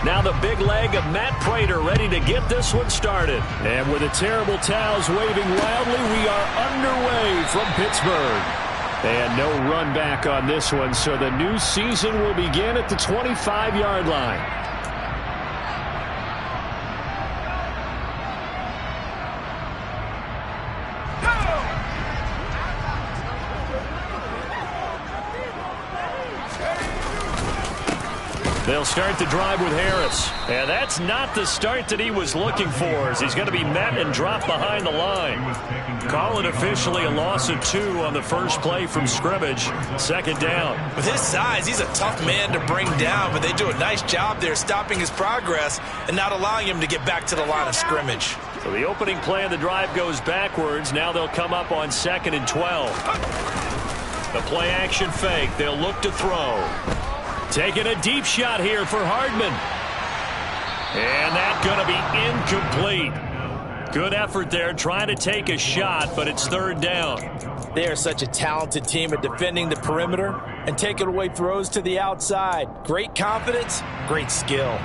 Now the big leg of Matt Prater ready to get this one started. And with the terrible towels waving wildly, we are underway from Pittsburgh. And no run back on this one, so the new season will begin at the 25-yard line. They'll start the drive with Harris. And that's not the start that he was looking for, as he's going to be met and dropped behind the line. Call it officially a loss of 2 on the first play from scrimmage. Second down. With his size, he's a tough man to bring down, but they do a nice job there stopping his progress and not allowing him to get back to the line of scrimmage. So the opening play of the drive goes backwards. Now they'll come up on 2nd and 12. The play action fake. They'll look to throw. Taking a deep shot here for Hardman. And that's going to be incomplete. Good effort there trying to take a shot, but it's 3rd down. They are such a talented team at defending the perimeter and taking away throws to the outside. Great confidence, great skill.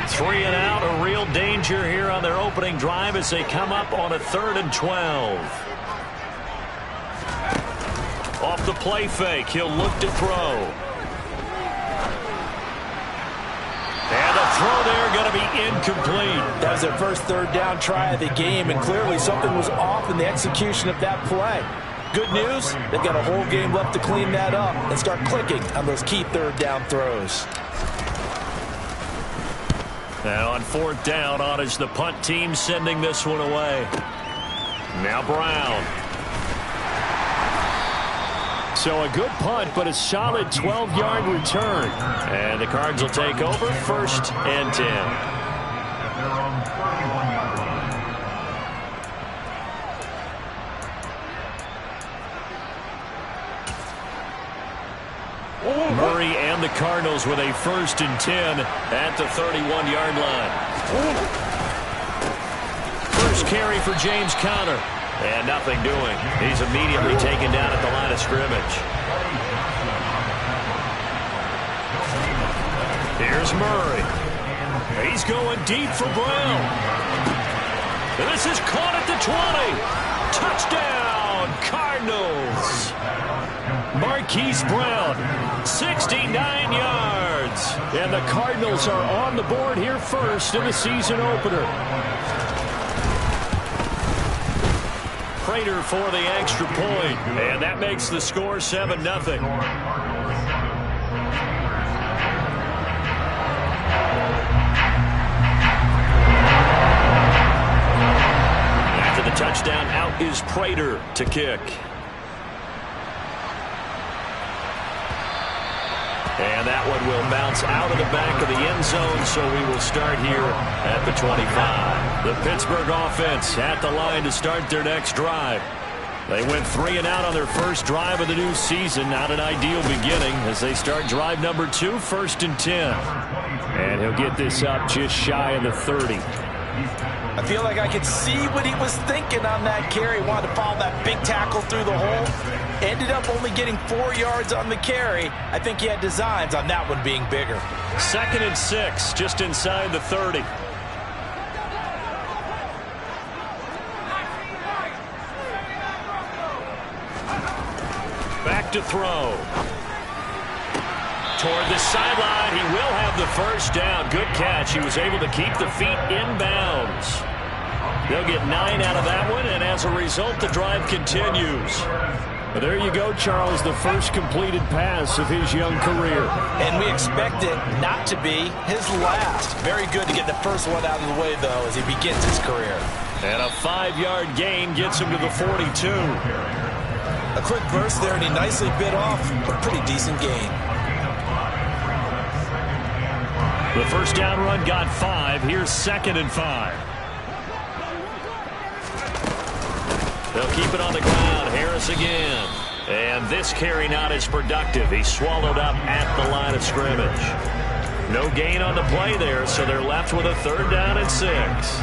3 and out, a real danger here on their opening drive as they come up on a 3rd and 12. Off the play fake, he'll look to throw. And the throw there going to be incomplete. That was their first 3rd down try of the game, and clearly something was off in the execution of that play. Good news, they've got a whole game left to clean that up and start clicking on those key 3rd down throws. Now on 4th down, on is the punt team sending this one away. Now Brown. So a good punt, but a solid 12-yard return. And the Cards will take over 1st and 10. Murray and the Cardinals with a 1st and 10 at the 31-yard line. First carry for James Conner. And nothing doing. He's immediately taken down at the line of scrimmage. Here's Murray. He's going deep for Brown. And this is caught at the 20. Touchdown, Cardinals. Marquise Brown, 69 yards. And the Cardinals are on the board here first in the season opener. Prater for the extra point, and that makes the score 7-0. After the touchdown, out is Prater to kick. And that one will bounce out of the back of the end zone, so we will start here at the 25. The Pittsburgh offense at the line to start their next drive. They went 3 and out on their first drive of the new season. Not an ideal beginning as they start drive number 2, 1st and 10. And he'll get this up just shy of the 30. I feel like I could see what he was thinking on that carry. Wanted to follow that big tackle through the hole. Ended up only getting 4 yards on the carry. I think he had designs on that one being bigger. 2nd and 6, just inside the 30. Back to throw. Toward the sideline, he will have the first down. Good catch. He was able to keep the feet inbounds. They'll get 9 out of that one, and as a result, the drive continues. Well, there you go, Charles, the first completed pass of his young career. And we expect it not to be his last. Very good to get the first one out of the way, though, as he begins his career. And a 5-yard gain gets him to the 42. A quick burst there, and he nicely bit off a pretty decent gain. The first down run got 5. Here's 2nd and 5. They'll keep it on the ground. Harris again. And this carry not as productive. He's swallowed up at the line of scrimmage. No gain on the play there, so they're left with a 3rd down and 6.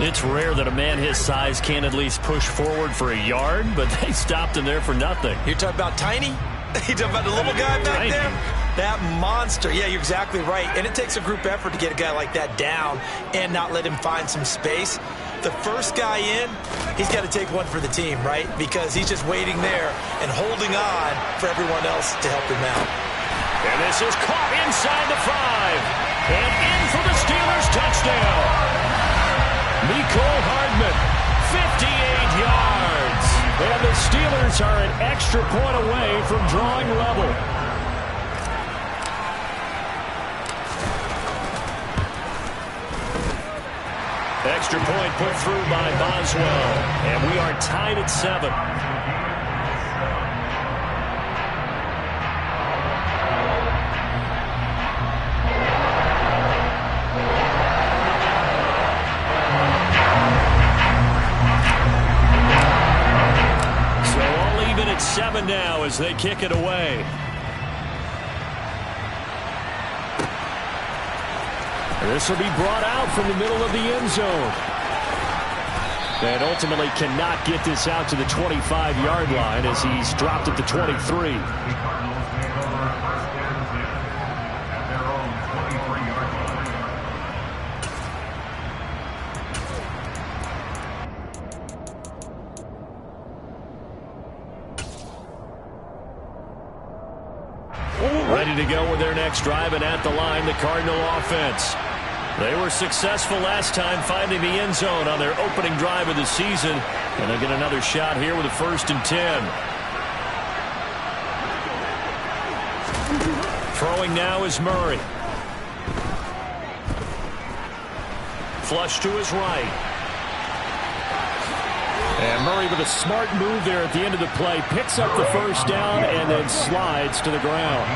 It's rare that a man his size can't at least push forward for a yard, but they stopped him there for nothing. You're talking about tiny? You talking about the little guy back there? That monster. Yeah, you're exactly right. And it takes a group effort to get a guy like that down and not let him find some space. The first guy in, he's got to take one for the team, right? Because he's just waiting there and holding on for everyone else to help him out. And this is caught inside the 5. And in for the Steelers touchdown. Mecole Hardman, 58 yards. And the Steelers are an extra point away from drawing level. Extra point put through by Boswell. And we are tied at 7. So all even at 7 now as they kick it away. This will be brought out from the middle of the end zone. And ultimately cannot get this out to the 25-yard line as he's dropped at the 23. Ready to go with their next drive, and at the line, the Cardinal offense. They were successful last time finding the end zone on their opening drive of the season, and they'll get another shot here with a 1st and 10. Throwing now is Murray. Flush to his right. And Murray with a smart move there at the end of the play, picks up the 1st down and then slides to the ground.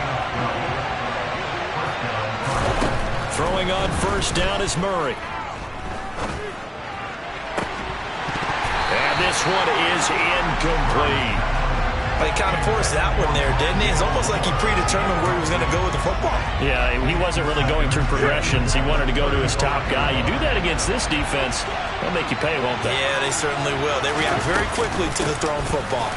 Throwing on 1st down is Murray. And this one is incomplete. But he kind of forced that one there, didn't he? It's almost like he predetermined where he was going to go with the football. Yeah, he wasn't really going through progressions. He wanted to go to his top guy. You do that against this defense, they'll make you pay, won't they? Yeah, they certainly will. They react very quickly to the thrown football.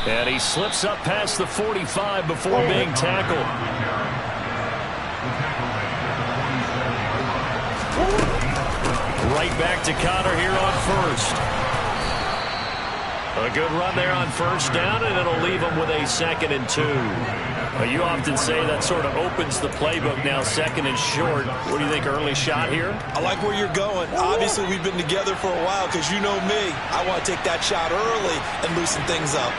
And he slips up past the 45 before being tackled. Right back to Connor here on 1st. A good run there on 1st down, and it'll leave him with a 2nd and 2. Well, you often say that sort of opens the playbook now, 2nd and short. What do you think, early shot here? I like where you're going. Obviously, we've been together for a while because you know me. I want to take that shot early and loosen things up.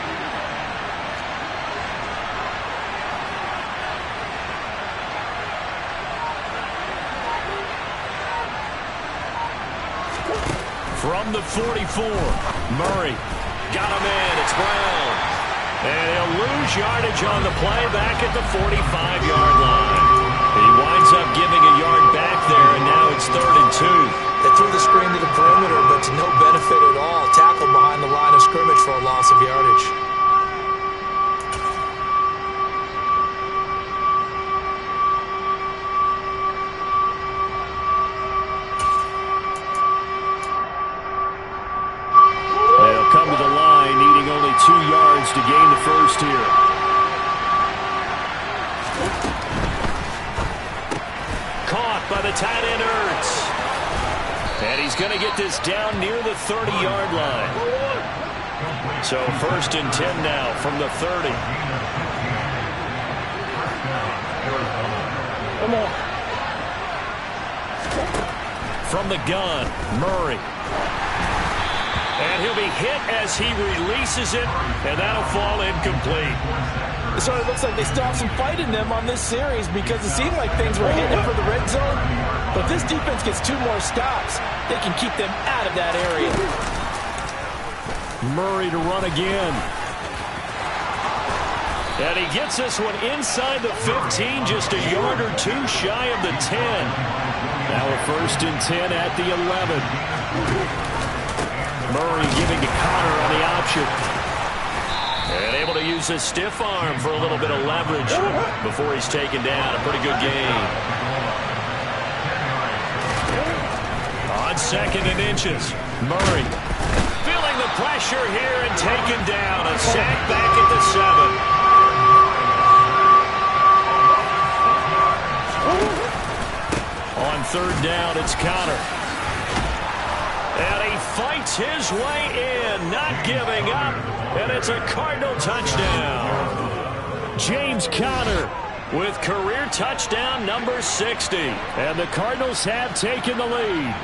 From the 44, Murray got him in. It's Brown. And he'll lose yardage on the play back at the 45-yard line. He winds up giving a yard back there, and now it's 3rd and 2. They threw the screen to the perimeter, but to no benefit at all. Tackled behind the line of scrimmage for a loss of yardage. Come to the line, needing only 2 yards to gain the 1st here. Caught by the tight end, Ertz. And he's going to get this down near the 30-yard line. So 1st and 10 now from the 30. Come on. From the gun, Murray. And he'll be hit as he releases it, and that'll fall incomplete. It sort of looks like they still have some fight in them on this series because it seemed like things were hitting for the red zone. But if this defense gets 2 more stops, they can keep them out of that area. Murray to run again. And he gets this one inside the 15, just a yard or 2 shy of the 10. Now a 1st and 10 at the 11. Murray giving to Connor on the option. And able to use his stiff arm for a little bit of leverage before he's taken down. A pretty good gain. On 2nd and inches, Murray feeling the pressure here and taken down. A sack back at the 7. third down. It's Conner. And he fights his way in, not giving up. And it's a Cardinal touchdown. James Conner with career touchdown number 60. And the Cardinals have taken the lead.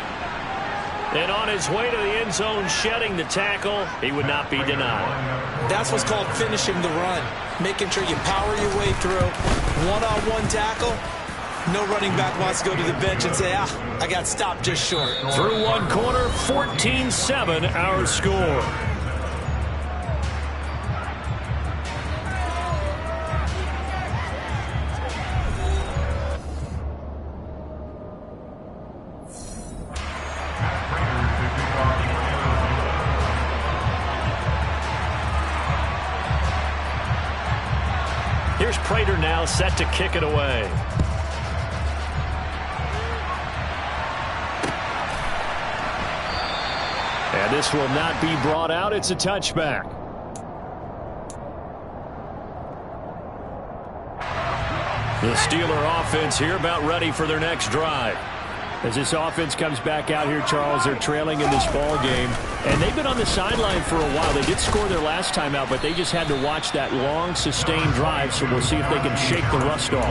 And on his way to the end zone, shedding the tackle, he would not be denied. That's what's called finishing the run. Making sure you power your way through. One-on-one tackle. No running back wants to go to the bench and say, I got stopped just short. Through one quarter, 14-7 our score. Here's Prater now set to kick it away. And this will not be brought out. It's a touchback. The Steeler offense here about ready for their next drive. As this offense comes back out here, Charles, they're trailing in this ball game. And they've been on the sideline for a while. They did score their last time out, but they just had to watch that long, sustained drive. So we'll see if they can shake the rust off.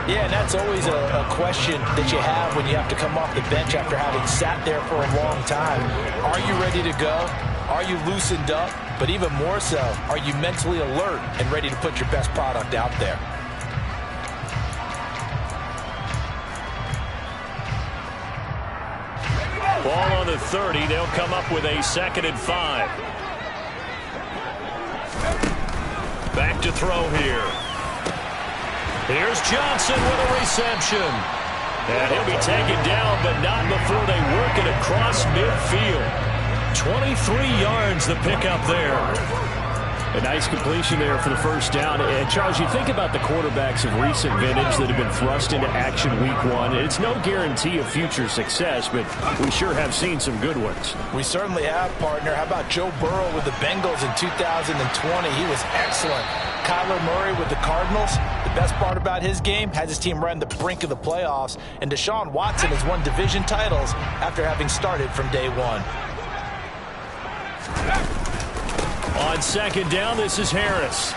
Yeah, and that's always a question that you have when you have to come off the bench after having sat there for a long time. Are you ready to go? Are you loosened up? But even more so, are you mentally alert and ready to put your best product out there? Ball on the 30. They'll come up with a 2nd and 5. Back to throw here. Here's Johnson with a reception. And he'll be taken down, but not before they work it across midfield. 23 yards the pickup there. A nice completion there for the first down. And Charles, you think about the quarterbacks of recent vintage that have been thrust into action week 1. It's no guarantee of future success, but we sure have seen some good ones. We certainly have, partner. How about Joe Burrow with the Bengals in 2020? He was excellent. Kyler Murray with the Cardinals. The best part about his game, has his team right on the brink of the playoffs. And Deshaun Watson has won division titles after having started from day one. On 2nd down, this is Harris.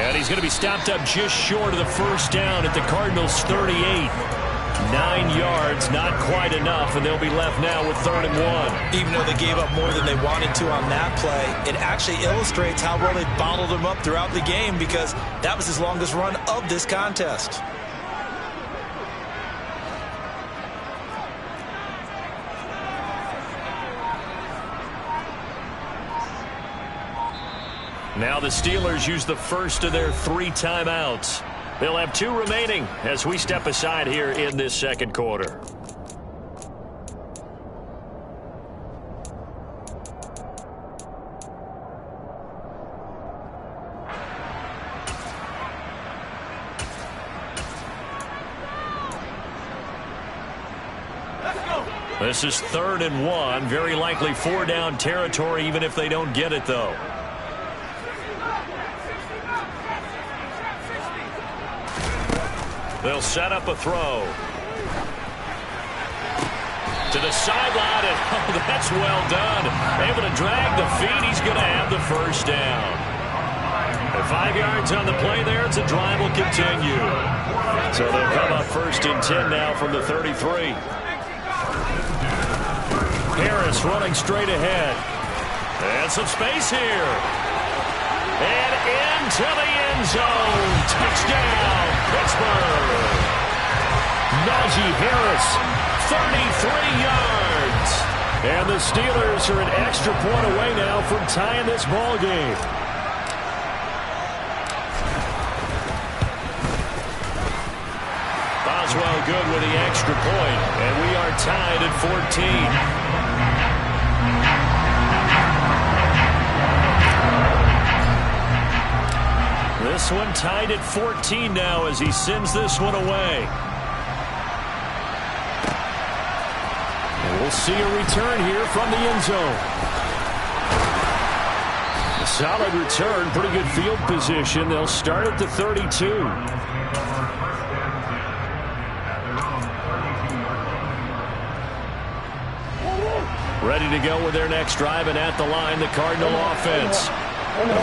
And he's going to be stopped up just short of the first down at the Cardinals' 38. 9 yards, not quite enough, and they'll be left now with 3rd and 1. Even though they gave up more than they wanted to on that play, it actually illustrates how well they bottled them up throughout the game, because that was his longest run of this contest. Now the Steelers use the first of their 3 timeouts. They'll have 2 remaining as we step aside here in this 2nd quarter. This is 3rd and 1. Very likely 4-down territory, even if they don't get it, though. They'll set up a throw. To the sideline, and oh, that's well done. Able to drag the feet. He's going to have the first down. And 5 yards on the play there. It's a drive will continue. So they'll come up 1st and 10 now from the 33. Harris running straight ahead. And some space here. And into the end zone. Touchdown, Pittsburgh. Najee Harris, 33 yards. And the Steelers are an extra point away now from tying this ball game. Boswell good with the extra point. And we are tied at 14. This one tied at 14 now as he sends this one away. And we'll see a return here from the end zone. A solid return, pretty good field position. They'll start at the 32. Ready to go with their next drive, and at the line, the Cardinal offense.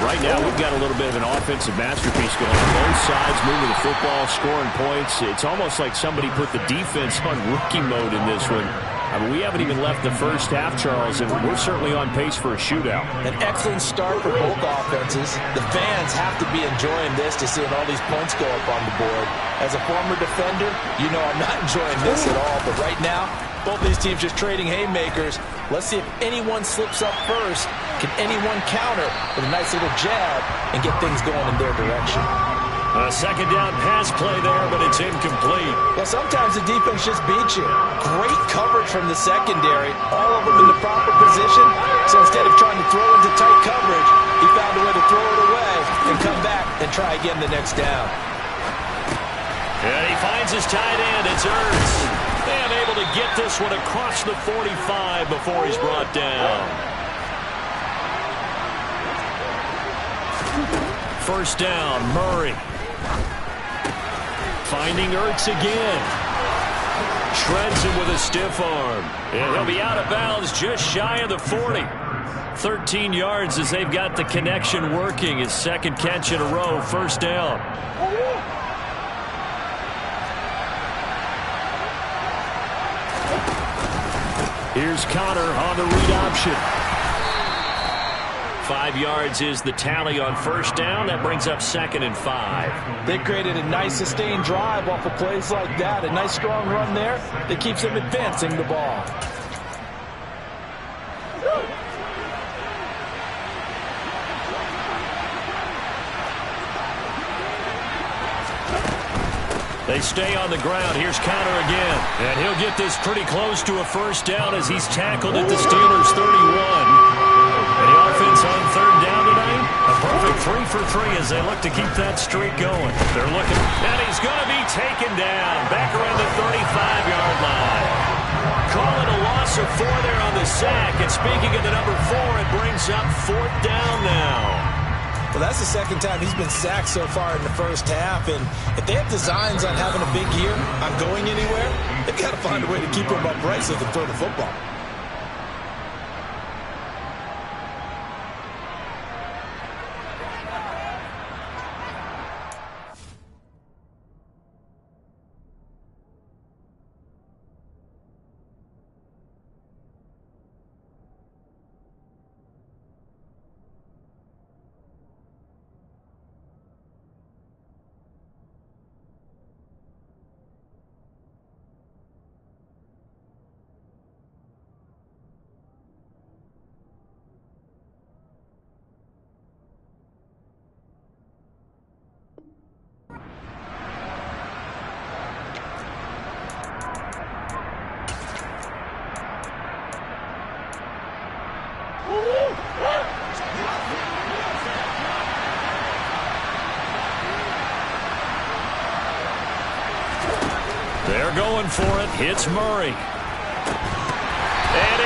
Right now, we've got a little bit of an offensive masterpiece going on both sides, moving the football, scoring points. It's almost like somebody put the defense on rookie mode in this one. I mean, we haven't even left the first half, Charles, and we're certainly on pace for a shootout. An excellent start for both offenses. The fans have to be enjoying this to seeing all these points go up on the board. As a former defender, you know I'm not enjoying this at all, but right now, both these teams just trading haymakers. Let's see if anyone slips up first. Can anyone counter with a nice little jab and get things going in their direction? A second down pass play there, but it's incomplete. Well, sometimes the defense just beats you. Great coverage from the secondary. All of them in the proper position. So instead of trying to throw into tight coverage, he found a way to throw it away and come back and try again the next down. And he finds his tight end. It's Ertz. And able to get this one across the 45 before he's brought down. First down, Murray. Finding Ertz again. Shreds him with a stiff arm. And he'll be out of bounds just shy of the 40. 13 yards as they've got the connection working. His second catch in a row, first down. Here's Connor on the read option. 5 yards is the tally on first down. That brings up 2nd and 5. They created a nice sustained drive off of plays like that. A nice strong run there that keeps them advancing the ball. They stay on the ground. Here's Connor again. And he'll get this pretty close to a first down as he's tackled at the Steelers' 31. And the offense on third down tonight, a perfect 3 for 3 as they look to keep that streak going. They're looking, and he's going to be taken down back around the 35-yard line. Call it a loss of 4 there on the sack. And speaking of the number 4, it brings up 4th down now. Well, that's the second time he's been sacked so far in the first half. And if they have designs on having a big year, on going anywhere, they've got to find a way to keep him upright so they can throw the football. They're going for it. Hits Murray. And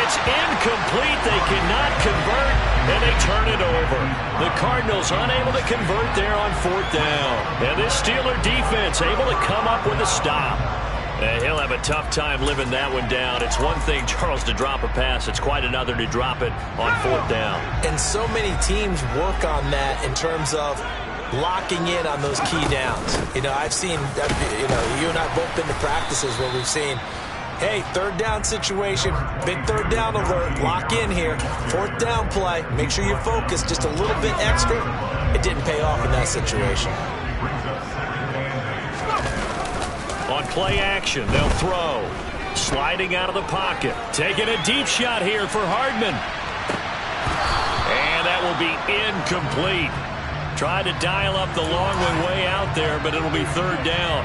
it's incomplete. They cannot convert, and they turn it over. The Cardinals unable to convert there on 4th down. And this Steeler defense able to come up with a stop. And he'll have a tough time living that one down. It's one thing, Charles, to drop a pass. It's quite another to drop it on 4th down. And so many teams work on that in terms of locking in on those key downs. You know, I've seen, you and I both been to practices where we've seen, hey, 3rd down situation, big 3rd down alert, lock in here, 4th down play, make sure you're focused just a little bit extra. It didn't pay off in that situation. On play action, they'll throw. Sliding out of the pocket. Taking a deep shot here for Hardman. And that will be incomplete. Tried to dial up the long one way out there, but it'll be 3rd down.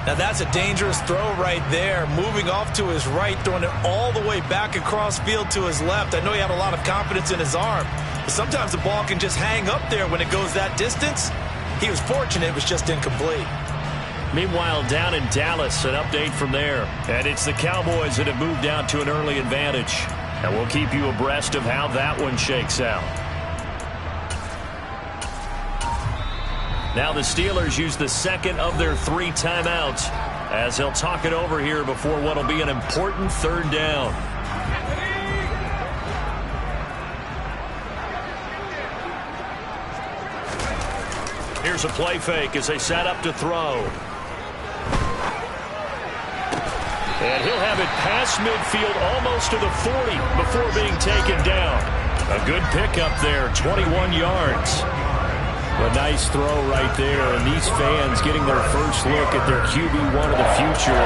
Now that's a dangerous throw right there. Moving off to his right, throwing it all the way back across field to his left. I know he had a lot of confidence in his arm, but sometimes the ball can just hang up there when it goes that distance. He was fortunate it was just incomplete. Meanwhile, down in Dallas, an update from there. And it's the Cowboys that have moved out to an early advantage. And we'll keep you abreast of how that one shakes out. Now the Steelers use the second of their 3 timeouts as they'll talk it over here before what will be an important 3rd down. Here's a play fake as they set up to throw. And he'll have it past midfield almost to the 40 before being taken down. A good pickup there, 21 yards. A nice throw right there, and these fans getting their first look at their QB1 of the future.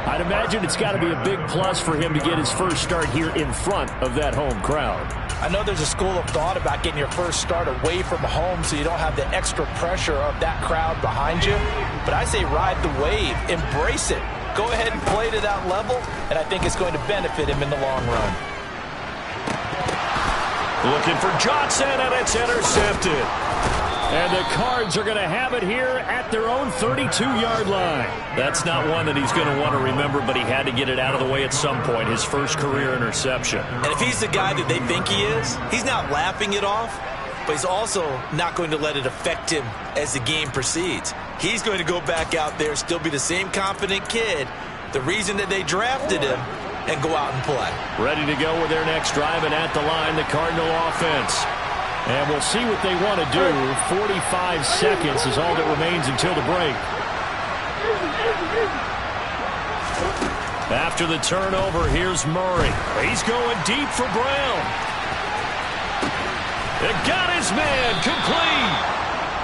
I'd imagine it's got to be a big plus for him to get his first start here in front of that home crowd. I know there's a school of thought about getting your first start away from home so you don't have the extra pressure of that crowd behind you. But I say ride the wave, embrace it. Go ahead and play to that level, and I think it's going to benefit him in the long run. Looking for Johnson, and it's intercepted. And the Cards are going to have it here at their own 32-yard line. That's not one that he's going to want to remember, but he had to get it out of the way at some point, his first career interception. And if he's the guy that they think he is, he's not laughing it off, but he's also not going to let it affect him as the game proceeds. He's going to go back out there, still be the same confident kid, the reason that they drafted him, and go out and play. Ready to go with their next drive, and at the line, the Cardinal offense. And we'll see what they want to do. 45 seconds is all that remains until the break. After the turnover, here's Murray. He's going deep for Brown. It got his man complete.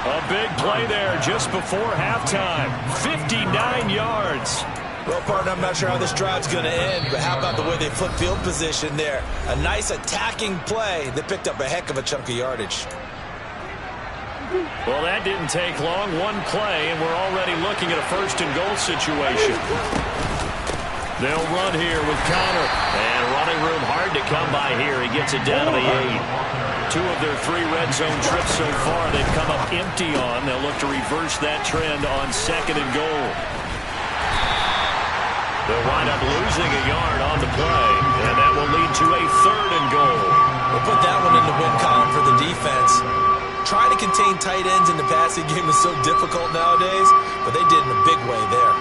A big play there just before halftime. 59 yards. Well, partner, I'm not sure how this drive's going to end, but how about the way they flip field position there? A nice attacking play that picked up a heck of a chunk of yardage. Well, that didn't take long. One play, and we're already looking at a first-and-goal situation. They'll run here with Connor. And running room hard to come by here. He gets it down to the 8. 2 of their 3 red zone trips so far they've come up empty on. They'll look to reverse that trend on second and goal. They'll wind up losing a yard on the play, and that will lead to a third and goal. We'll put that one in the win column for the defense. Trying to contain tight ends in the passing game is so difficult nowadays, but they did in a big way there.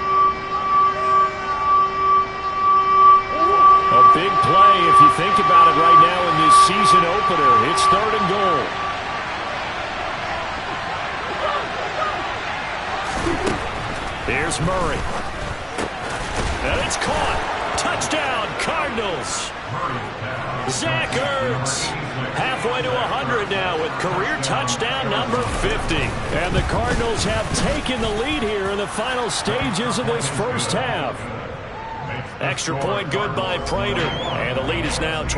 A big play if you think about it right now in this season opener. It's third and goal. Here's Murray. And it's caught. Touchdown, Cardinals. Zach Ertz. Halfway to 100 now with career touchdown number 50. And the Cardinals have taken the lead here in the final stages of this first half. Extra point good by Prater. And the lead is now 21-14.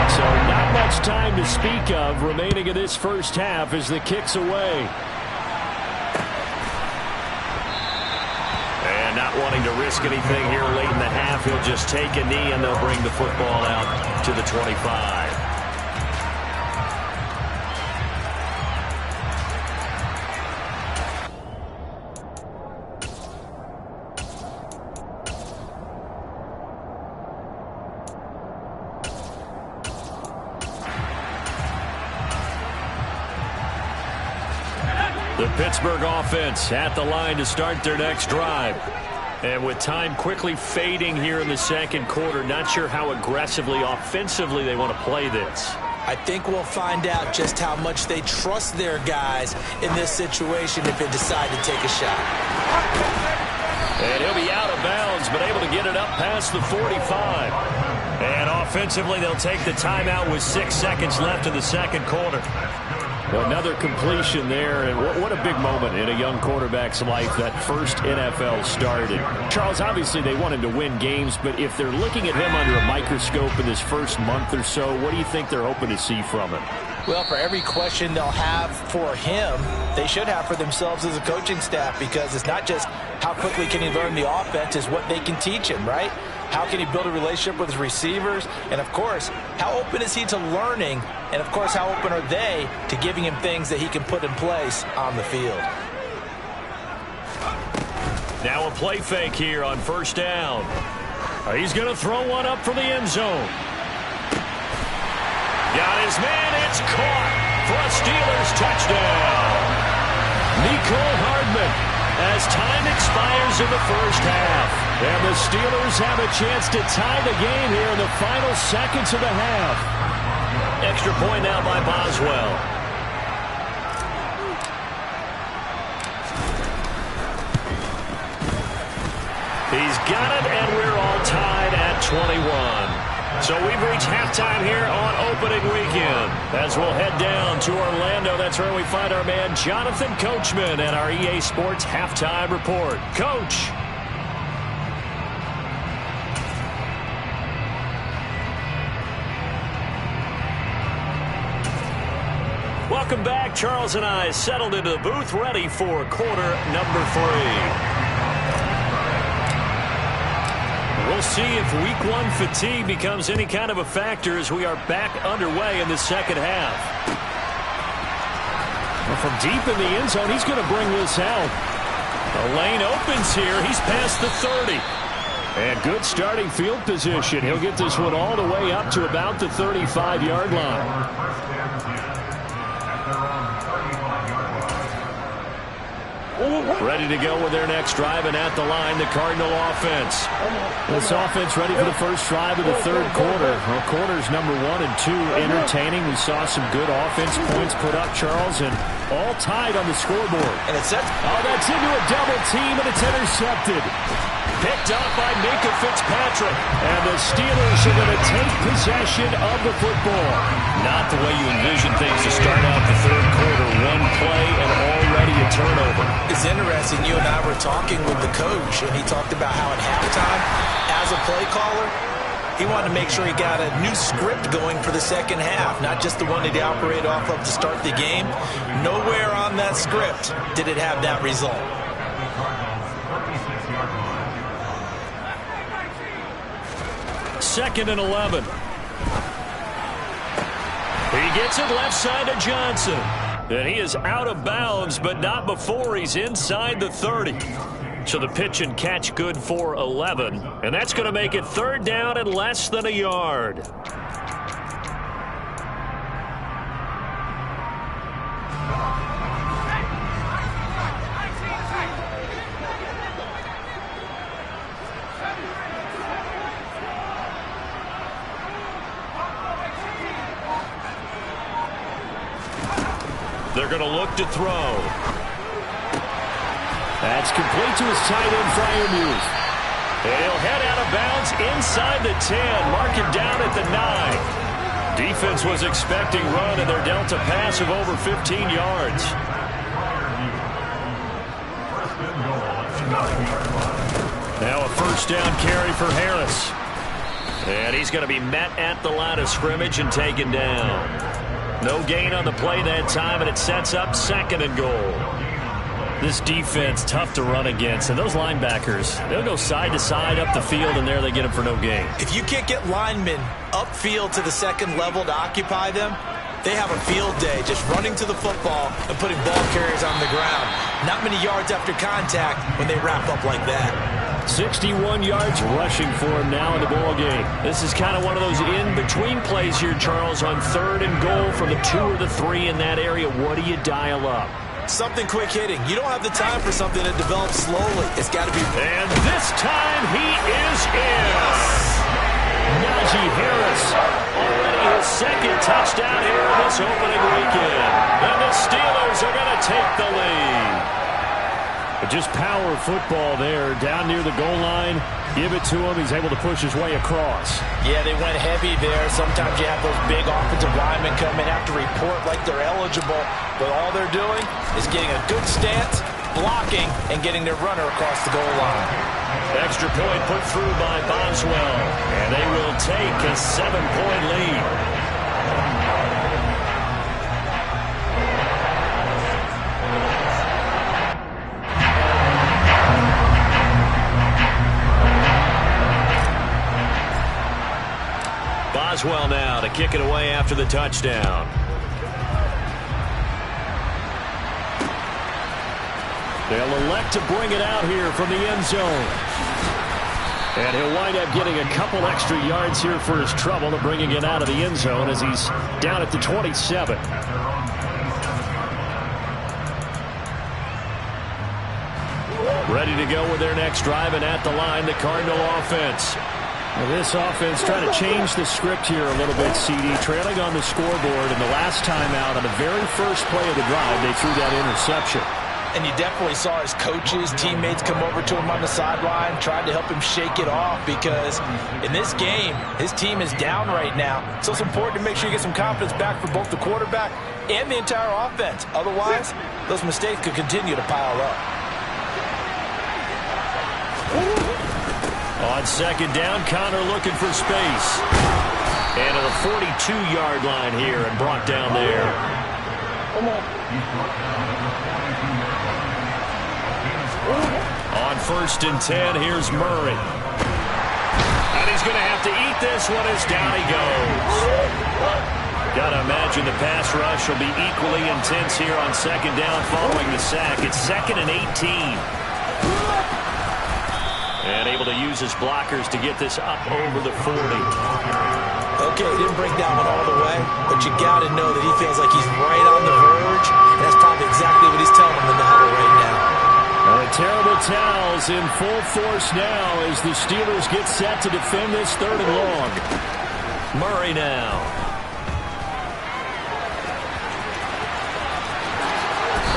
So not much time to speak of remaining in this first half as the kick's away. And not wanting to risk anything here late in the half, he'll just take a knee and they'll bring the football out to the 25. The Pittsburgh offense at the line to start their next drive. And with time quickly fading here in the second quarter, not sure how aggressively, offensively they want to play this. I think we'll find out just how much they trust their guys in this situation if they decide to take a shot. And he'll be out of bounds, but able to get it up past the 45. And offensively, they'll take the timeout with 6 seconds left in the second quarter. Well, another completion there, and what a big moment in a young quarterback's life, that first NFL start. And Charles, obviously they want him to win games, but if they're looking at him under a microscope in this first month or so, what do you think they're hoping to see from him? Well, for every question they'll have for him, they should have for themselves as a coaching staff, because it's not just how quickly can he learn the offense, it's what they can teach him, right? How can he build a relationship with his receivers? And, of course, how open is he to learning? And, of course, how open are they to giving him things that he can put in place on the field? Now a play fake here on first down. He's going to throw one up for the end zone. Got his man. It's caught for a Steelers touchdown. Nicole Hardman as time expires in the first half. And the Steelers have a chance to tie the game here in the final seconds of the half. Extra point now by Boswell. He's got it, and we're all tied at 21. So we've reached halftime here on opening weekend. As we'll head down to Orlando, that's where we find our man Jonathan Coachman and our EA Sports Halftime Report. Coach. Welcome back. Charles and I settled into the booth, ready for quarter number 3. We'll see if week 1 fatigue becomes any kind of a factor as we are back underway in the second half. Well, from deep in the end zone, he's going to bring this out. The lane opens here. He's past the 30. And good starting field position. He'll get this one all the way up to about the 35-yard line. Ready to go with their next drive, and at the line, the Cardinal offense. This offense ready for the first drive of the third quarter. Well, quarters number 1 and 2 entertaining. We saw some good offense points put up, Charles, and all tied on the scoreboard. And it's set. Oh, that's into a double team, and it's intercepted. Picked up by Minkah Fitzpatrick. And the Steelers are going to take possession of the football. Not the way you envision things to start out the third quarter. One play and already a turnover. It's interesting. You and I were talking with the coach, and he talked about how at halftime, as a play caller, he wanted to make sure he got a new script going for the second half, not just the one that he operated off of to start the game. Nowhere on that script did it have that result. Second and 11. He gets it left side to Johnson. And he is out of bounds, but not before he's inside the 30. So the pitch and catch good for 11. And that's going to make it third down and less than a yard. They're going to look to throw. That's complete to his tight end, Freiermuth. And he'll head out of bounds inside the 10. Mark him down at the 9. Defense was expecting run, and they're dealt a pass of over 15 yards. Now a first down carry for Harris. And he's going to be met at the line of scrimmage and taken down. No gain on the play that time, and it sets up second and goal. This defense, tough to run against. And those linebackers, they'll go side to side up the field, and there they get them for no gain. If you can't get linemen upfield to the second level to occupy them, they have a field day just running to the football and putting ball carriers on the ground. Not many yards after contact when they wrap up like that. 61 yards rushing for him now in the ball game. This is kind of one of those in-between plays here, Charles, on third and goal from the 2 or the 3 in that area. What do you dial up? Something quick hitting. You don't have the time for something that develops slowly. It's got to be. And this time he is in. Najee Harris, already his second touchdown here this opening weekend. And the Steelers are going to take the lead. But just power football there, down near the goal line. Give it to him. He's able to push his way across. Yeah, they went heavy there. Sometimes you have those big offensive linemen come and have to report like they're eligible. But all they're doing is getting a good stance, blocking, and getting their runner across the goal line. Extra point put through by Boswell. And they will take a 7-point lead. Boswell now to kick it away after the touchdown. They'll elect to bring it out here from the end zone. And he'll wind up getting a couple extra yards here for his trouble of bringing it out of the end zone as he's down at the 27. Ready to go with their next drive, and at the line, the Cardinal offense. Well, this offense trying to change the script here a little bit, CD. Trailing on the scoreboard, and the last time out on the very first play of the drive, they threw that interception. And you definitely saw his coaches, teammates come over to him on the sideline, tried to help him shake it off because in this game, his team is down right now. So it's important to make sure you get some confidence back for both the quarterback and the entire offense. Otherwise, those mistakes could continue to pile up. On second down, Connor looking for space. And to the 42-yard line here and brought down there. On first and 10, here's Murray. And he's going to have to eat this one as down he goes. Got to imagine the pass rush will be equally intense here on second down following the sack. It's 2nd and 18. And able to use his blockers to get this up over the 40. Okay, he didn't break that one all the way, but you got to know that he feels like he's right on the verge, and that's probably exactly what he's telling him in the huddle right now. Terrible towels in full force now as the Steelers get set to defend this 3rd and long. Murray now.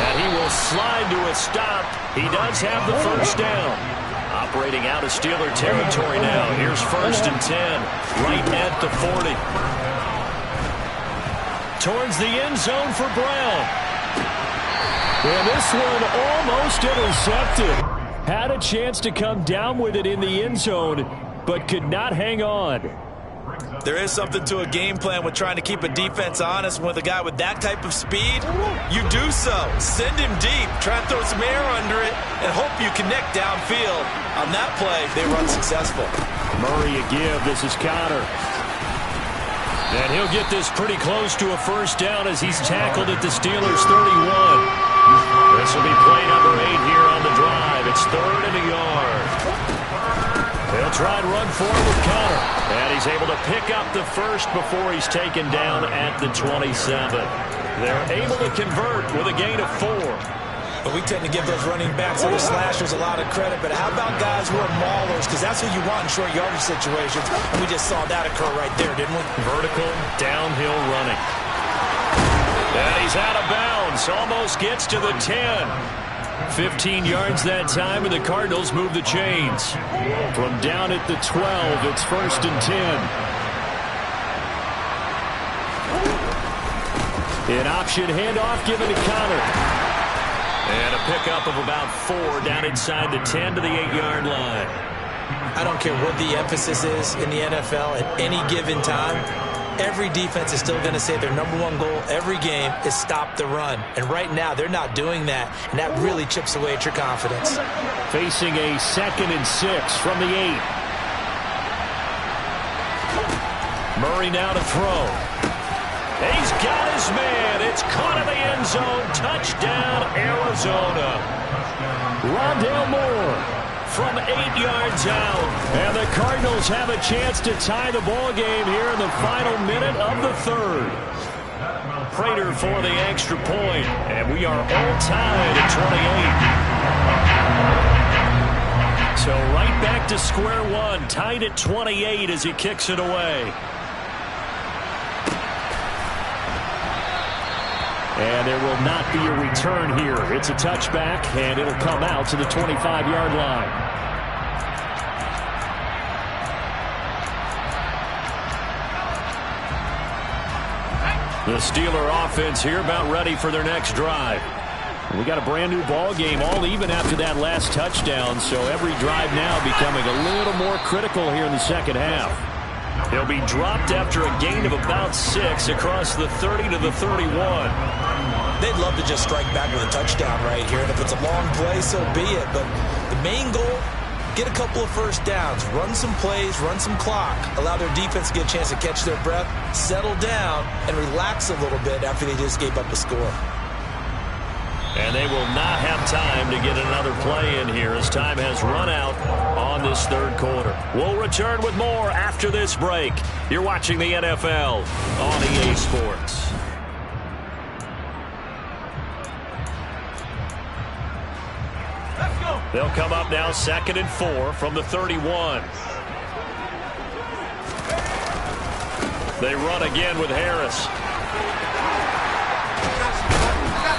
And he will slide to a stop. He does have the first down. Operating out of Steeler territory now. Here's 1st and 10. Right at the 40. Towards the end zone for Brown. And this one almost intercepted. Had a chance to come down with it in the end zone, but could not hang on. There is something to a game plan with trying to keep a defense honest. With a guy with that type of speed, you do so. Send him deep. Try and throw some air under it and hope you connect downfield. On that play, they were unsuccessful. Murray a give. This is Connor. And he'll get this pretty close to a first down as he's tackled at the Steelers' 31. This will be play number 8 here on the drive. It's 3rd and a yard. They'll try and run forward with Connor. And he's able to pick up the first before he's taken down at the 27. They're able to convert with a gain of 4. But we tend to give those running backs and the slashers a lot of credit. But how about guys who are maulers? Because that's who you want in short yardage situations. And we just saw that occur right there, didn't we? Vertical, downhill running. And he's out of bounds. Almost gets to the 10. 15 yards that time, and the Cardinals move the chains. From down at the 12, it's 1st and 10. An option handoff given to Connor. And a pickup of about 4 down inside the 10 to the 8-yard line. I don't care what the emphasis is in the NFL at any given time. Every defense is still going to say their #1 goal every game is stop the run. And right now, they're not doing that, and that really chips away at your confidence. Facing a 2nd and 6 from the 8. Murray now to throw. He's got his man. It's caught in the end zone. Touchdown, Arizona. Rondale Moore from 8 yards out. And the Cardinals have a chance to tie the ball game here in the final minute of the 3rd. Prater for the extra point. And we are all tied at 28. So right back to square one. Tied at 28 as he kicks it away. And there will not be a return here. It's a touchback, and it'll come out to the 25-yard line. The Steeler offense here about ready for their next drive. We got a brand new ball game, all even after that last touchdown, so every drive now becoming a little more critical here in the second half. He'll be dropped after a gain of about 6 across the 30 to the 31. They'd love to just strike back with a touchdown right here, and if it's a long play, so be it. But the main goal, get a couple of first downs, run some plays, run some clock, allow their defense to get a chance to catch their breath, settle down, and relax a little bit after they just gave up a score. And they will not have time to get another play in here as time has run out on this 3rd quarter. We'll return with more after this break. You're watching the NFL on EA Sports. They'll come up now 2nd and 4 from the 31. They run again with Harris.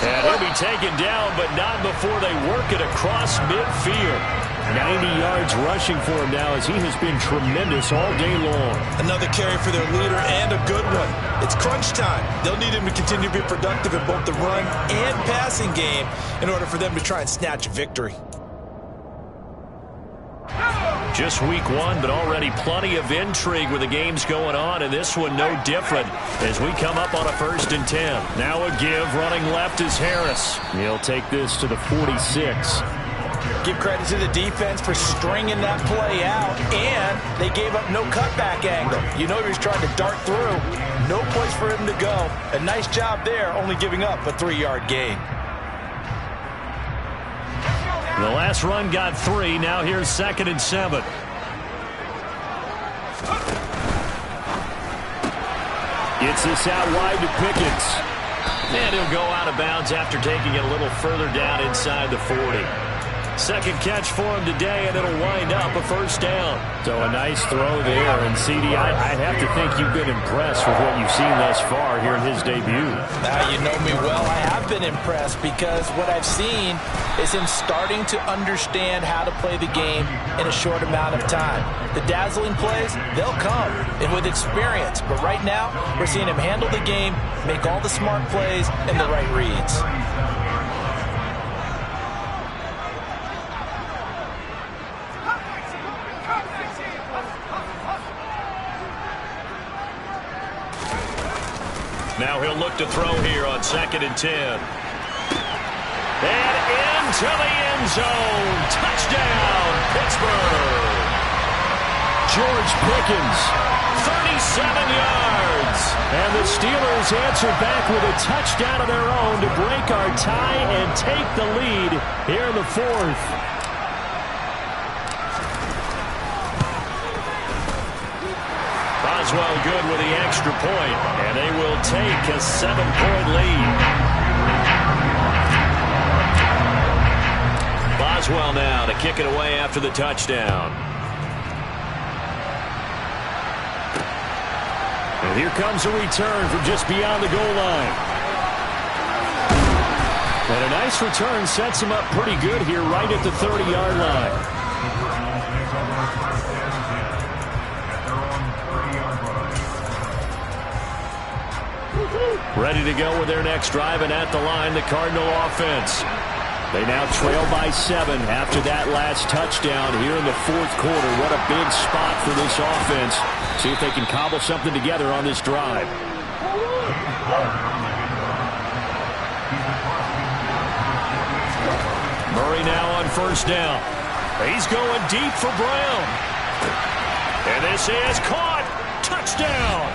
And he'll be taken down, but not before they work it across midfield. 90 yards rushing for him now as he has been tremendous all day long. Another carry for their leader and a good one. It's crunch time. They'll need him to continue to be productive in both the run and passing game in order for them to try and snatch a victory. Just week one, but already plenty of intrigue with the games going on, and this one no different as we come up on a 1st and 10. Now a give, running left is Harris. He'll take this to the 46. Give credit to the defense for stringing that play out, and they gave up no cutback angle. You know he was trying to dart through. No place for him to go. A nice job there, only giving up a 3-yard gain. The last run got 3. Now here's 2nd and 7. Gets this out wide to Pickens. And he'll go out of bounds after taking it a little further down inside the 40. Second catch for him today, and it'll wind up a 1st down. So a nice throw there. And, CD, I have to think you've been impressed with what you've seen thus far here in his debut. Now, you know me well. I have been impressed because what I've seen is him starting to understand how to play the game in a short amount of time. The dazzling plays, they'll come, and with experience. But right now, we're seeing him handle the game, make all the smart plays, and the right reads. Now he'll look to throw here on 2nd and 10. And into the end zone. Touchdown, Pittsburgh. George Pickens, 37 yards. And the Steelers answer back with a touchdown of their own to break our tie and take the lead here in the 4th. Boswell good with the extra point, and they will take a 7-point lead. Boswell now to kick it away after the touchdown. And here comes a return from just beyond the goal line. And a nice return sets him up pretty good here right at the 30-yard line. Ready to go with their next drive, and at the line, the Cardinal offense. They now trail by 7 after that last touchdown here in the 4th quarter. What a big spot for this offense. See if they can cobble something together on this drive. Murray now on 1st down. He's going deep for Brown. And this is caught. Touchdown.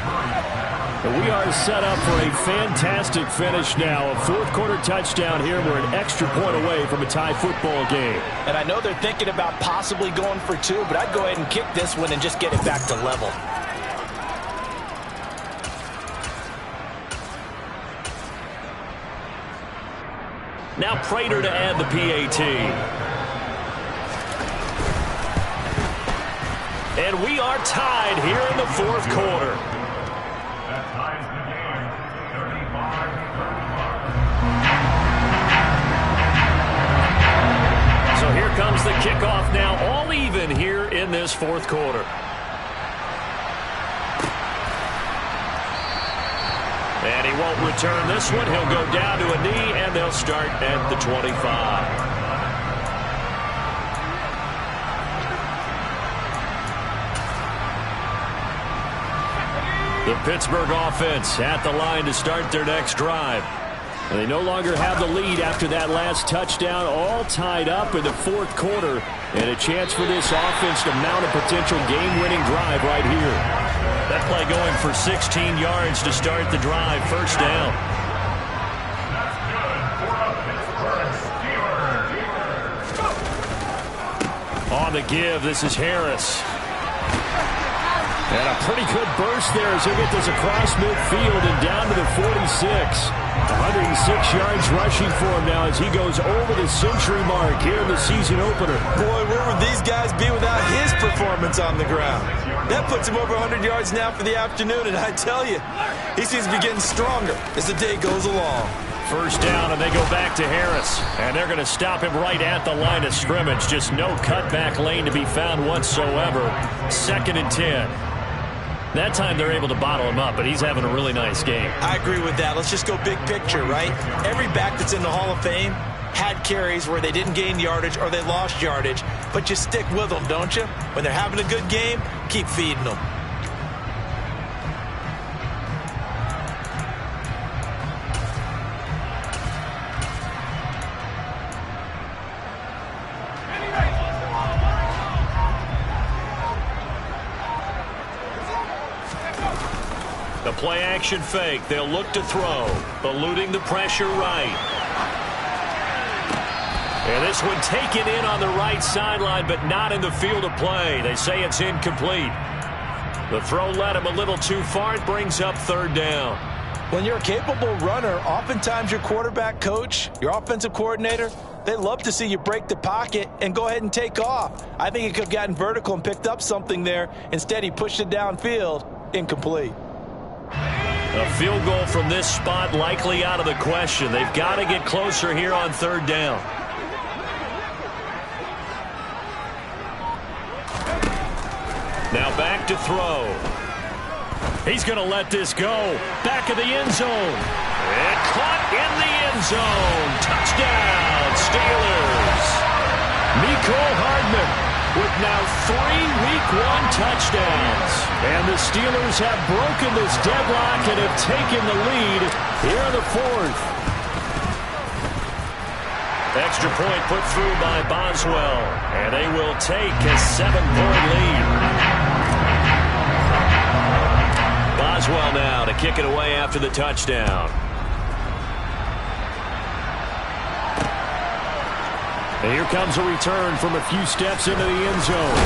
And we are set up for a fantastic finish now. A 4th quarter touchdown here. We're an extra point away from a tie football game. And I know they're thinking about possibly going for 2, but I'd go ahead and kick this one and just get it back to level. Now Prater to add the PAT. And we are tied here in the 4th quarter. So here comes the kickoff now, all even here in this 4th quarter. And he won't return this one. He'll go down to a knee, and they'll start at the 25. The Pittsburgh offense at the line to start their next drive. And they no longer have the lead after that last touchdown, all tied up in the 4th quarter. And a chance for this offense to mount a potential game-winning drive right here. That play going for 16 yards to start the drive. 1st down. On the give, this is Harris. And a pretty good burst there as he'll get this across midfield and down to the 46. 106 yards rushing for him now as he goes over the century mark here in the season opener. Boy, where would these guys be without his performance on the ground. That puts him over 100 yards now for the afternoon, and I tell you, he seems to be getting stronger as the day goes along. First down, and they go back to Harris. And they're going to stop him right at the line of scrimmage. Just no cutback lane to be found whatsoever. 2nd and 10. That time they're able to bottle him up, but he's having a really nice game. I agree with that. Let's just go big picture, right? Every back that's in the Hall of Fame had carries where they didn't gain yardage or they lost yardage, but you stick with them, don't you? When they're having a good game, keep feeding them. The play action fake. They'll look to throw. Eluding the pressure right. And this one taken in on the right sideline, but not in the field of play. They say it's incomplete. The throw led him a little too far. It brings up 3rd down. When you're a capable runner, oftentimes your quarterback coach, your offensive coordinator, they love to see you break the pocket and go ahead and take off. I think he could have gotten vertical and picked up something there. Instead, he pushed it downfield. Incomplete. A field goal from this spot likely out of the question. They've got to get closer here on 3rd down. Now back to throw. He's going to let this go. Back of the end zone. And caught in the end zone. Touchdown, Steelers. Mecole Hardman with now 3 Week 1 touchdowns. And the Steelers have broken this deadlock and have taken the lead here in the 4th. Extra point put through by Boswell. And they will take a 7-point lead. Boswell now to kick it away after the touchdown. And here comes a return from a few steps into the end zone.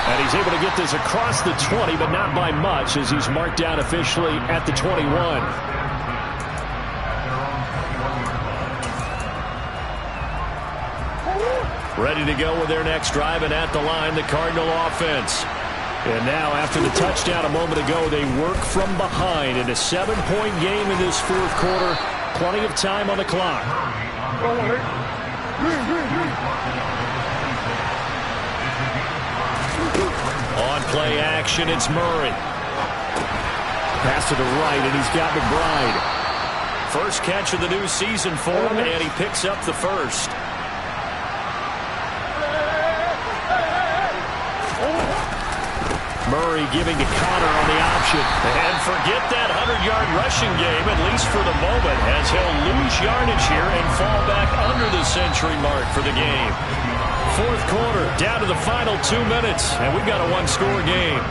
And he's able to get this across the 20, but not by much, as he's marked down officially at the 21. Ready to go with their next drive, and at the line, the Cardinal offense. And now, after the touchdown a moment ago, they work from behind in a 7-point game in this 4th quarter. Plenty of time on the clock. On play action, it's Murray. Pass to the right, and he's got McBride. First catch of the new season for him, and he picks up the first. Murray giving to Connor on the option. And forget that 100-yard rushing game, at least for the moment, as he'll lose yardage here and fall back under the century mark for the game. 4th quarter, down to the final 2 minutes, and we've got a 1-score game.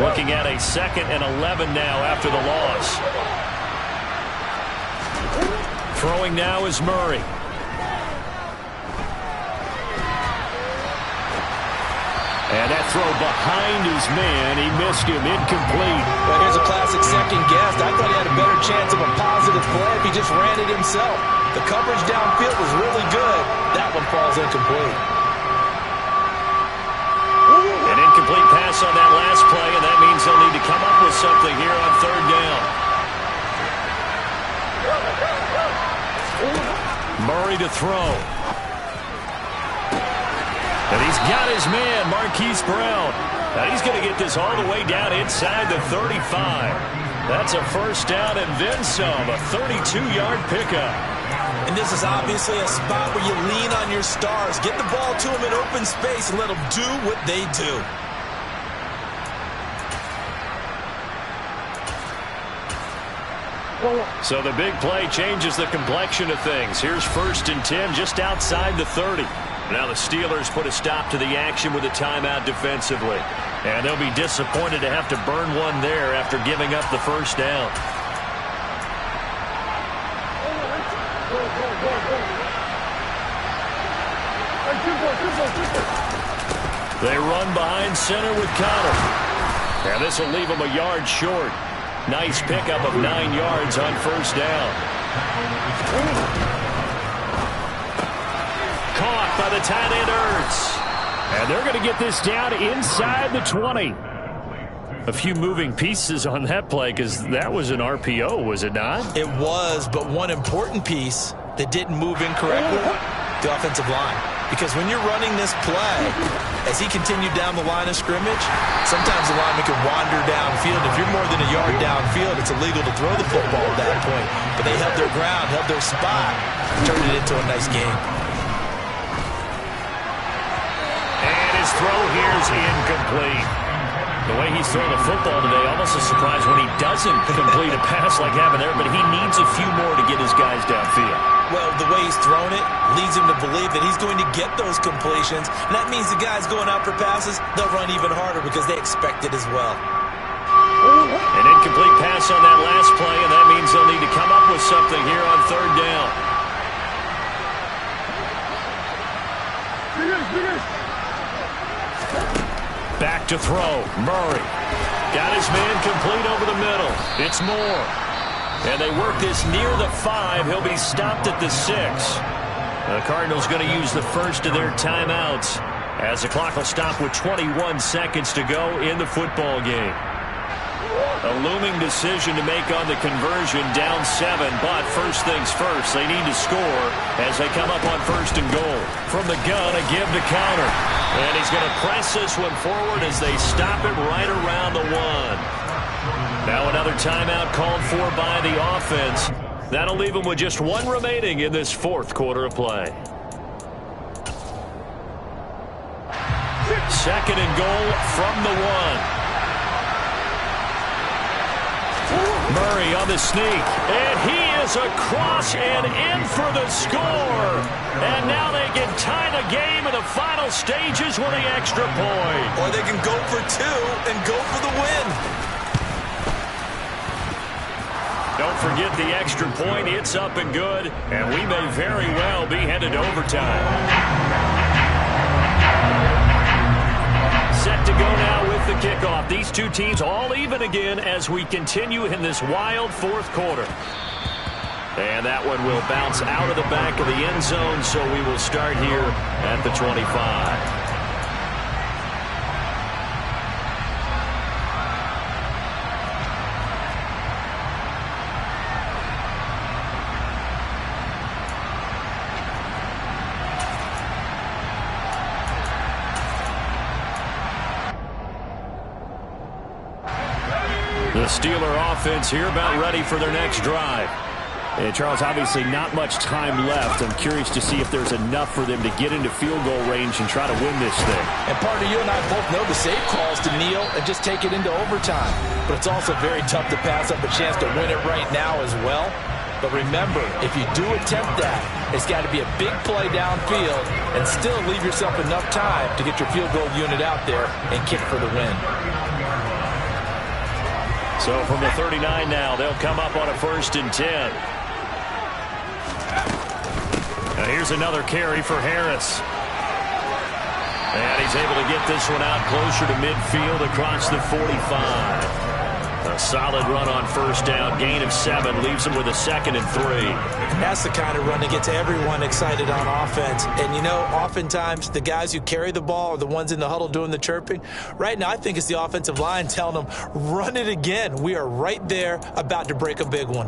Looking at a 2nd and 11 now after the loss. Throwing now is Murray. And that throw behind his man, he missed him, incomplete. Well, here's a classic second guess. I thought he had a better chance of a positive play if he just ran it himself. The coverage downfield was really good. That one falls incomplete. An incomplete pass on that last play, and that means they'll need to come up with something here on 3rd down. Murray to throw. And he's got his man, Marquise Brown. Now he's going to get this all the way down inside the 35. That's a first down and then some, a 32-yard pickup. And this is obviously a spot where you lean on your stars. Get the ball to them in open space and let them do what they do. So the big play changes the complexion of things. Here's 1st and 10 just outside the 30. Now the Steelers put a stop to the action with a timeout defensively. And they'll be disappointed to have to burn one there after giving up the first down. They run behind center with Connor. And this will leave them a yard short. Nice pickup of 9 yards on first down. Sacked by the tight end, Ertz. And they're going to get this down inside the 20. A few moving pieces on that play because that was an RPO, was it not? It was, but one important piece that didn't move incorrectly, the offensive line. Because when you're running this play, as he continued down the line of scrimmage, sometimes the lineman can wander downfield. If you're more than a yard downfield, it's illegal to throw the football at that point. But they held their ground, held their spot, turned it into a nice game. And his throw here is incomplete. The way he's throwing the football today, almost a surprise when he doesn't complete a pass like happened there, but he needs a few more to get his guys downfield. Well, the way he's thrown it leads him to believe that he's going to get those completions, and that means the guys going out for passes, they'll run even harder because they expect it as well. An incomplete pass on that last play, and that means they'll need to come up with something here on third down. Back to throw. Murray got his man complete over the middle. It's Moore. And they work this near the 5. He'll be stopped at the 6. The Cardinals going to use the first of their timeouts as the clock will stop with 21 seconds to go in the football game. A looming decision to make on the conversion, down 7, but first things first, they need to score as they come up on first and goal. From the gun, a give to counter. And he's going to press this one forward as they stop it right around the 1. Now another timeout called for by the offense. That'll leave them with just 1 remaining in this fourth quarter of play. Second and goal from the 1. Murray on the sneak, and he is across and in for the score. And now they can tie the game in the final stages with the extra point. Or they can go for 2 and go for the win. Don't forget the extra point. It's up and good, and we may very well be headed to overtime. Set to go now with the kickoff. These two teams all even again as we continue in this wild fourth quarter. And that one will bounce out of the back of the end zone, so we will start here at the 25. The Steeler offense here about ready for their next drive. And Charles, obviously not much time left. I'm curious to see if there's enough for them to get into field goal range and try to win this thing. And partner, you and I both know the safe calls to kneel and just take it into overtime. But it's also very tough to pass up a chance to win it right now as well. But remember, if you do attempt that, it's got to be a big play downfield and still leave yourself enough time to get your field goal unit out there and kick for the win. So from the 39 now, they'll come up on a 1st and 10. Now here's another carry for Harris. And he's able to get this one out closer to midfield across the 45. A solid run on first down, gain of 7, leaves him with a 2nd and 3. And that's the kind of run that gets everyone excited on offense. And, you know, oftentimes the guys who carry the ball are the ones in the huddle doing the chirping. Right now, I think it's the offensive line telling them, run it again. We are right there about to break a big one.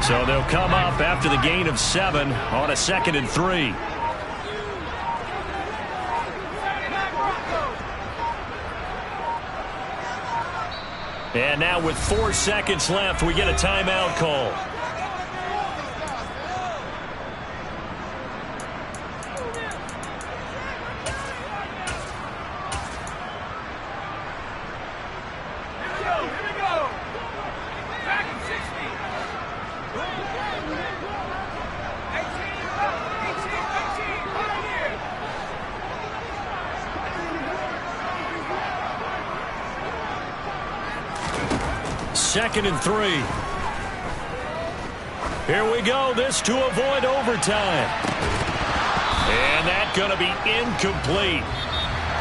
So they'll come up after the gain of 7 on a 2nd and 3. And now with 4 seconds left, we get a timeout call. Second and 3. Here we go. This to avoid overtime. And that's going to be incomplete.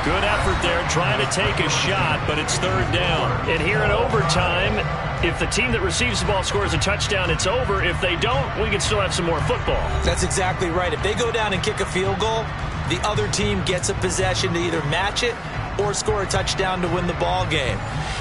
Good effort there, trying to take a shot, but it's third down. And here in overtime, if the team that receives the ball scores a touchdown, it's over. If they don't, we can still have some more football. That's exactly right. If they go down and kick a field goal, the other team gets a possession to either match it or score a touchdown to win the ball game.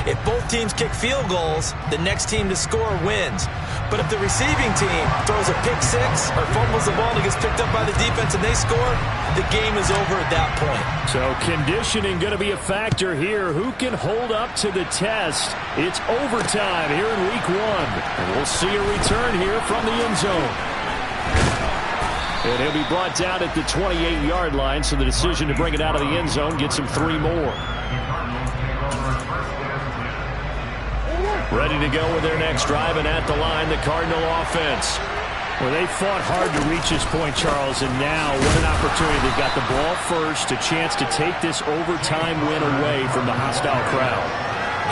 If both teams kick field goals, the next team to score wins. But if the receiving team throws a pick six or fumbles the ball and it gets picked up by the defense and they score, the game is over at that point. So conditioning going to be a factor here. Who can hold up to the test? It's overtime here in week 1. And we'll see a return here from the end zone. And he'll be brought down at the 28-yard line, so the decision to bring it out of the end zone gets him 3 more. Ready to go with their next drive, and at the line, the Cardinal offense. Well, they fought hard to reach this point, Charles, and now what an opportunity. They've got the ball first, a chance to take this overtime win away from the hostile crowd.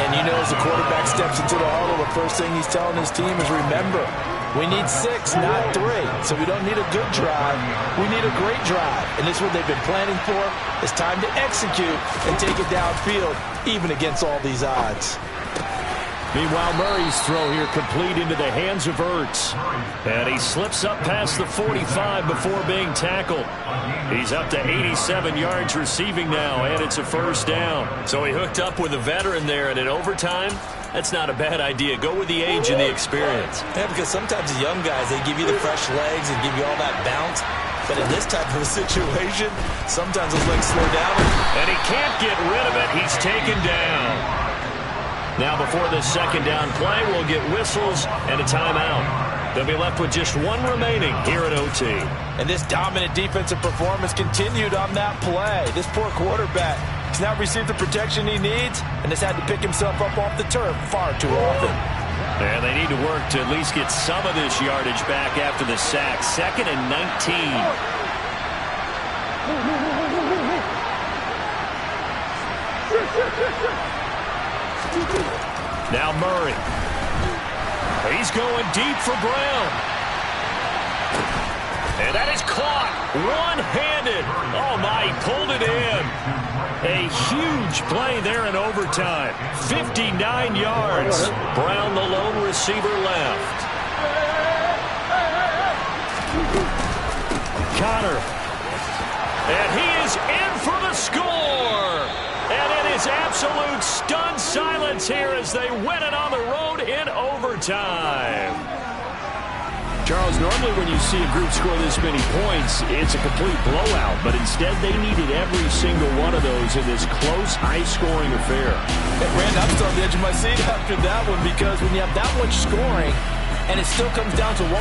And you know, as the quarterback steps into the huddle, the first thing he's telling his team is, remember, we need 6, not 3. So we don't need a good drive. We need a great drive. And this is what they've been planning for. It's time to execute and take it downfield, even against all these odds. Meanwhile, Murray's throw here complete into the hands of Ertz. And he slips up past the 45 before being tackled. He's up to 87 yards receiving now, and it's a first down. So he hooked up with a veteran there, and in overtime, that's not a bad idea. Go with the age and the experience. Yeah, because sometimes the young guys, they give you the fresh legs and give you all that bounce. But in this type of a situation, sometimes those legs slow down. And he can't get rid of it. He's taken down. Now before this second down play, we'll get whistles and a timeout. They'll be left with just 1 remaining here at OT. And this dominant defensive performance continued on that play. This poor quarterback has not received the protection he needs and has had to pick himself up off the turf far too often. And they need to work to at least get some of this yardage back after the sack. 2nd and 19. Now Murray. He's going deep for Brown. And that is caught one-handed. Oh, my, he pulled it in. A huge play there in overtime. 59 yards. Brown, the lone receiver, left. Connor. And he is in for the score. And it is absolute stunned silence here as they win it on the road in overtime. Charles, normally when you see a group score this many points, it's a complete blowout. But instead, they needed every single one of those in this close, high-scoring affair. Brandon, I'm still on the edge of my seat after that one because when you have that much scoring and it still comes down to one